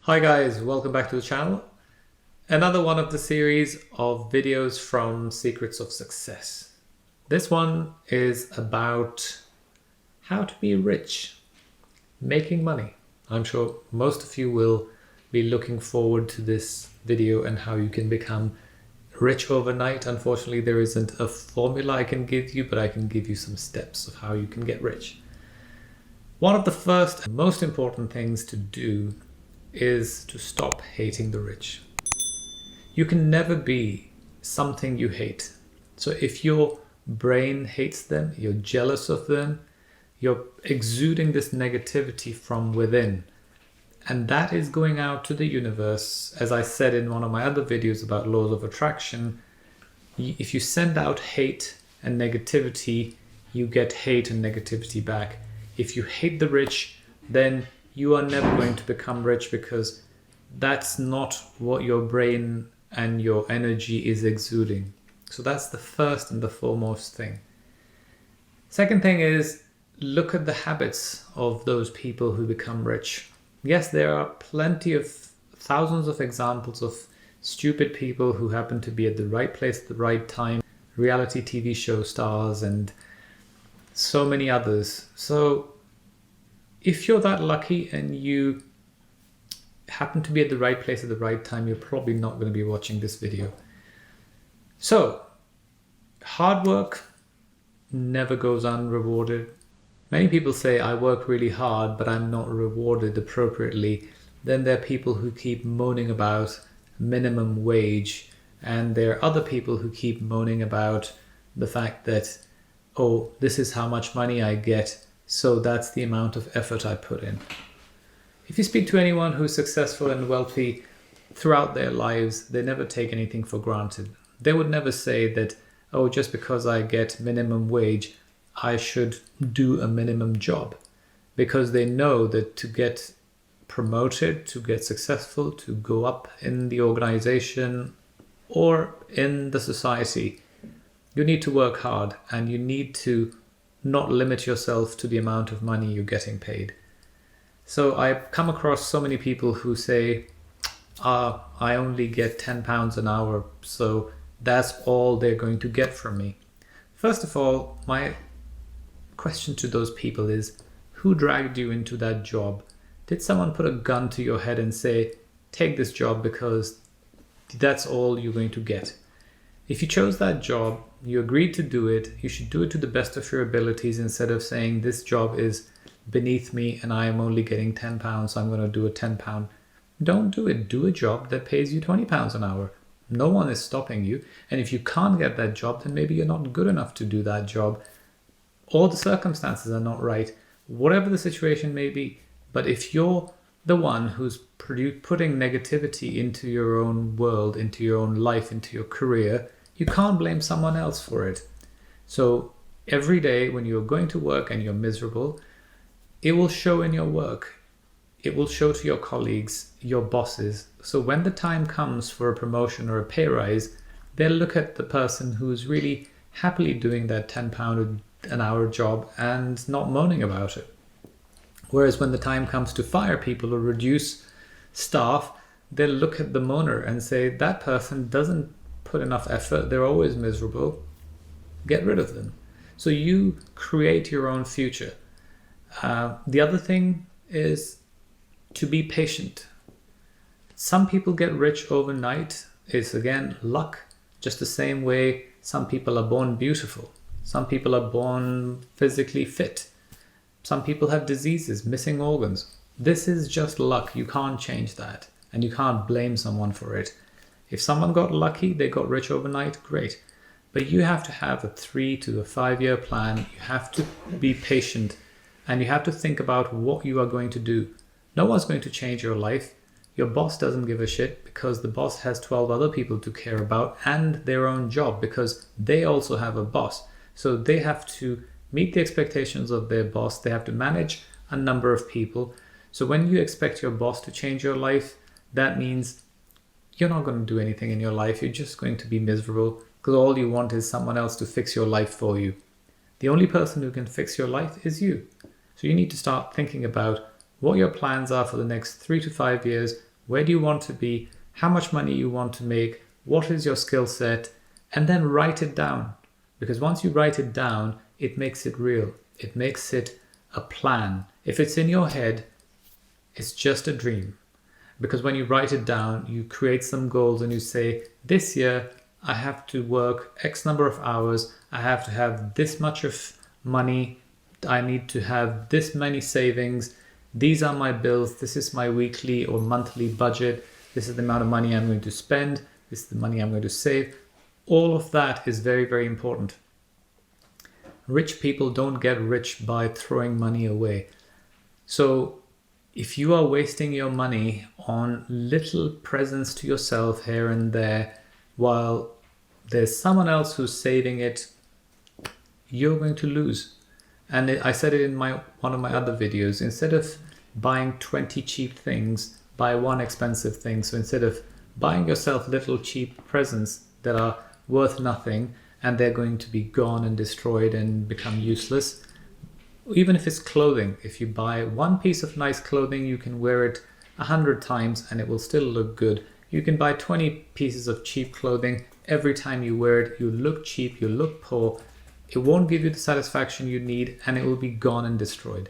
Hi guys, welcome back to the channel. Another one of the series of videos from Secrets of Success. This one is about how to be rich, making money. I'm sure most of you will be looking forward to this video and how you can become rich overnight. Unfortunately, there isn't a formula I can give you, but I can give you some steps of how you can get rich. One of the first and most important things to do is to stop hating the rich. You can never be something you hate. So if your brain hates them, you're jealous of them, you're exuding this negativity from within, and that is going out to the universe. As I said in one of my other videos about laws of attraction, if you send out hate and negativity, you get hate and negativity back. If you hate the rich, then you are never going to become rich, because that's not what your brain and your energy is exuding. So that's the first and the foremost thing. Second thing is, look at the habits of those people who become rich. Yes, there are plenty of thousands of examples of stupid people who happen to be at the right place at the right time, reality TV show stars and so many others. So if you're that lucky and you happen to be at the right place at the right time, you're probably not going to be watching this video. So, hard work never goes unrewarded. Many people say, I work really hard, but I'm not rewarded appropriately. Then there are people who keep moaning about minimum wage, and there are other people who keep moaning about the fact that, oh, this is how much money I get, so that's the amount of effort I put in. If you speak to anyone who's successful and wealthy throughout their lives, they never take anything for granted. They would never say that, oh, just because I get minimum wage, I should do a minimum job. Because they know that to get promoted, to get successful, to go up in the organization or in the society, you need to work hard, and you need to not limit yourself to the amount of money you're getting paid. So I've come across so many people who say, I only get £10 an hour, so that's all they're going to get from me. First of all, my question to those people is, who dragged you into that job? Did someone put a gun to your head and say, take this job because that's all you're going to get? If you chose that job, you agreed to do it, you should do it to the best of your abilities, instead of saying this job is beneath me and I am only getting £10, so I'm going to do a £10. Don't do it. Do a job that pays you £20 an hour. No one is stopping you. And if you can't get that job, then maybe you're not good enough to do that job, or the circumstances are not right, whatever the situation may be. But if you're the one who's putting negativity into your own world, into your own life, into your career, you can't blame someone else for it. So every day when you're going to work and you're miserable, it will show in your work. It will show to your colleagues, your bosses. So when the time comes for a promotion or a pay rise, they'll look at the person who's really happily doing that £10 an hour job and not moaning about it. Whereas when the time comes to fire people or reduce staff, they'll look at the moaner and say, that person doesn't put enough effort, they're always miserable, get rid of them. So you create your own future. The other thing is to be patient. Some people get rich overnight. It's again luck, just the same way some people are born beautiful. Some people are born physically fit. Some people have diseases, missing organs. This is just luck. You can't change that, and you can't blame someone for it. If someone got lucky, they got rich overnight, great. But you have to have a 3 to 5 year plan. You have to be patient, and you have to think about what you are going to do. No one's going to change your life. Your boss doesn't give a shit, because the boss has 12 other people to care about, and their own job, because they also have a boss. So they have to meet the expectations of their boss. They have to manage a number of people. So when you expect your boss to change your life, that means you're not going to do anything in your life. You're just going to be miserable, because all you want is someone else to fix your life for you. The only person who can fix your life is you. So you need to start thinking about what your plans are for the next 3 to 5 years, Where do you want to be? How much money you want to make? What is your skill set? And then write it down. Because once you write it down, it makes it real. It makes it a plan. If it's in your head, it's just a dream. Because when you write it down, you create some goals and you say, this year, I have to work X number of hours. I have to have this much of money. I need to have this many savings. These are my bills. This is my weekly or monthly budget. This is the amount of money I'm going to spend. This is the money I'm going to save. All of that is very, very important. Rich people don't get rich by throwing money away. So if you are wasting your money on little presents to yourself here and there, while there's someone else who's saving it, you're going to lose. And I said it in one of my other videos, instead of buying 20 cheap things, buy one expensive thing. So instead of buying yourself little cheap presents that are worth nothing and they're going to be gone and destroyed and become useless, even if it's clothing, if you buy one piece of nice clothing, you can wear it 100 times and it will still look good. You can buy 20 pieces of cheap clothing. Every time you wear it, you look cheap, you look poor. It won't give you the satisfaction you need and it will be gone and destroyed.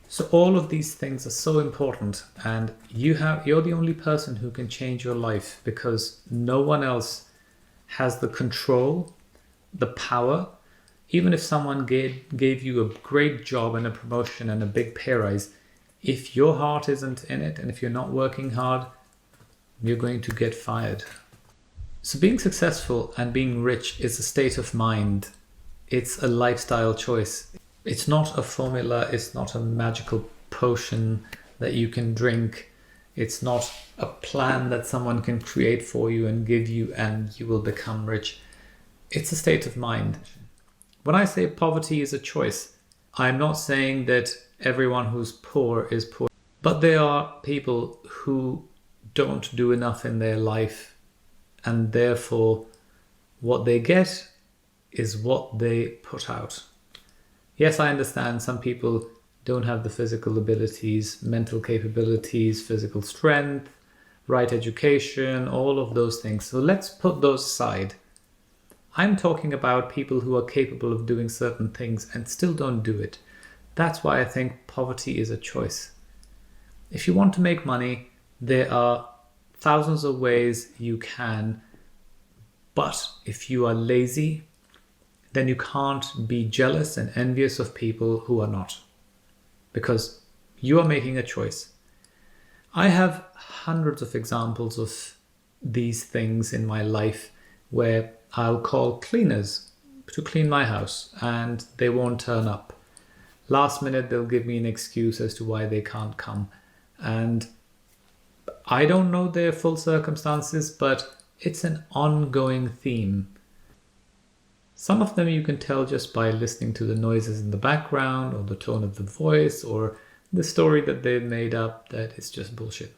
So all of these things are so important, and you're the only person who can change your life, because no one else has the control, the power. Even if someone gave you a great job and a promotion and a big pay rise, if your heart isn't in it and if you're not working hard, you're going to get fired. So being successful and being rich is a state of mind. It's a lifestyle choice. It's not a formula. It's not a magical potion that you can drink. It's not a plan that someone can create for you and give you and you will become rich. It's a state of mind. When I say poverty is a choice, I'm not saying that everyone who's poor is poor, but there are people who don't do enough in their life, and therefore what they get is what they put out. Yes, I understand some people don't have the physical abilities, mental capabilities, physical strength, right education, all of those things. So let's put those aside. I'm talking about people who are capable of doing certain things and still don't do it. That's why I think poverty is a choice. If you want to make money, there are thousands of ways you can, but if you are lazy, then you can't be jealous and envious of people who are not, because you are making a choice. I have hundreds of examples of these things in my life where I'll call cleaners to clean my house and they won't turn up. Last minute, they'll give me an excuse as to why they can't come. And I don't know their full circumstances, but it's an ongoing theme. Some of them you can tell just by listening to the noises in the background or the tone of the voice or the story that they've made up that it's just bullshit.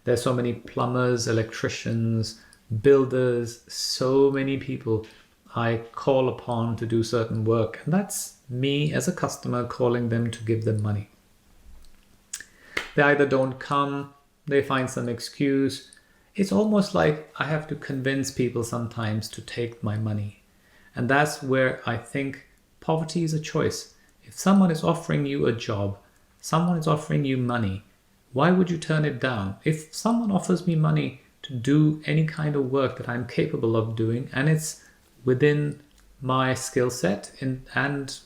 There's so many plumbers, electricians, builders, so many people I call upon to do certain work, and that's me as a customer calling them to give them money. They either don't come, they find some excuse. It's almost like I have to convince people sometimes to take my money. And that's where I think poverty is a choice. If someone is offering you a job, someone is offering you money, why would you turn it down? If someone offers me money to do any kind of work that I'm capable of doing and it's within my skill set and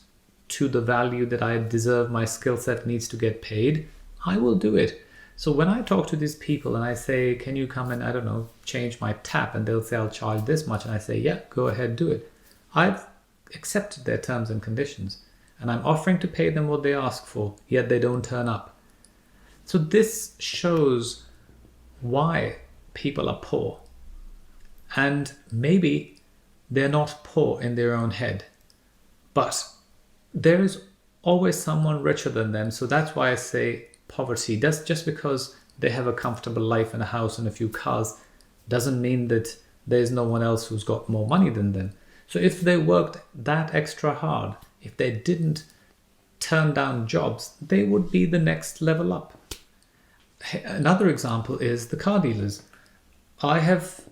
to the value that I deserve, my skill set needs to get paid, I will do it. So when I talk to these people and I say, can you come and, I don't know, change my tap? And they'll say, I'll charge this much. And I say, yeah, go ahead, do it. I've accepted their terms and conditions and I'm offering to pay them what they ask for, yet they don't turn up. So this shows why people are poor. And maybe they're not poor in their own head, but there is always someone richer than them. So that's why I say poverty. That's just because they have a comfortable life and a house and a few cars doesn't mean that there's no one else who's got more money than them. So if they worked that extra hard, if they didn't turn down jobs, they would be the next level up. Another example is the car dealers. I have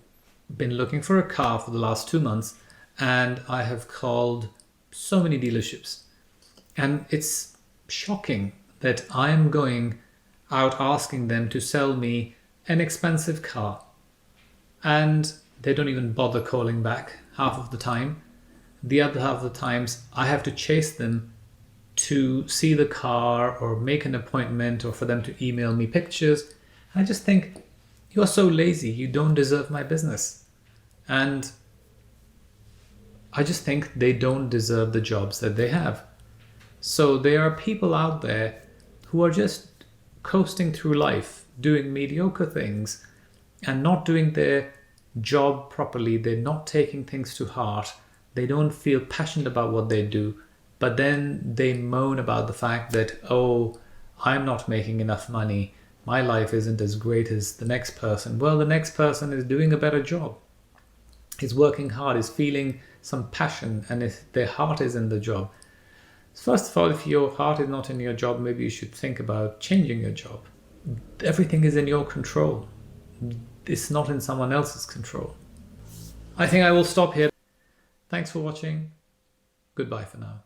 been looking for a car for the last 2 months, and I have called so many dealerships. And it's shocking that I am going out asking them to sell me an expensive car. And they don't even bother calling back half of the time. The other half of the times I have to chase them to see the car or make an appointment or for them to email me pictures. I just think, you're so lazy, you don't deserve my business. And I just think they don't deserve the jobs that they have. So there are people out there who are just coasting through life, doing mediocre things and not doing their job properly. They're not taking things to heart. They don't feel passionate about what they do. But then they moan about the fact that, oh, I'm not making enough money. My life isn't as great as the next person. Well, the next person is doing a better job. He's working hard, is feeling some passion, and if their heart is in the job. First of all, if your heart is not in your job, maybe you should think about changing your job. Everything is in your control. It's not in someone else's control. I think I will stop here. Thanks for watching. Goodbye for now.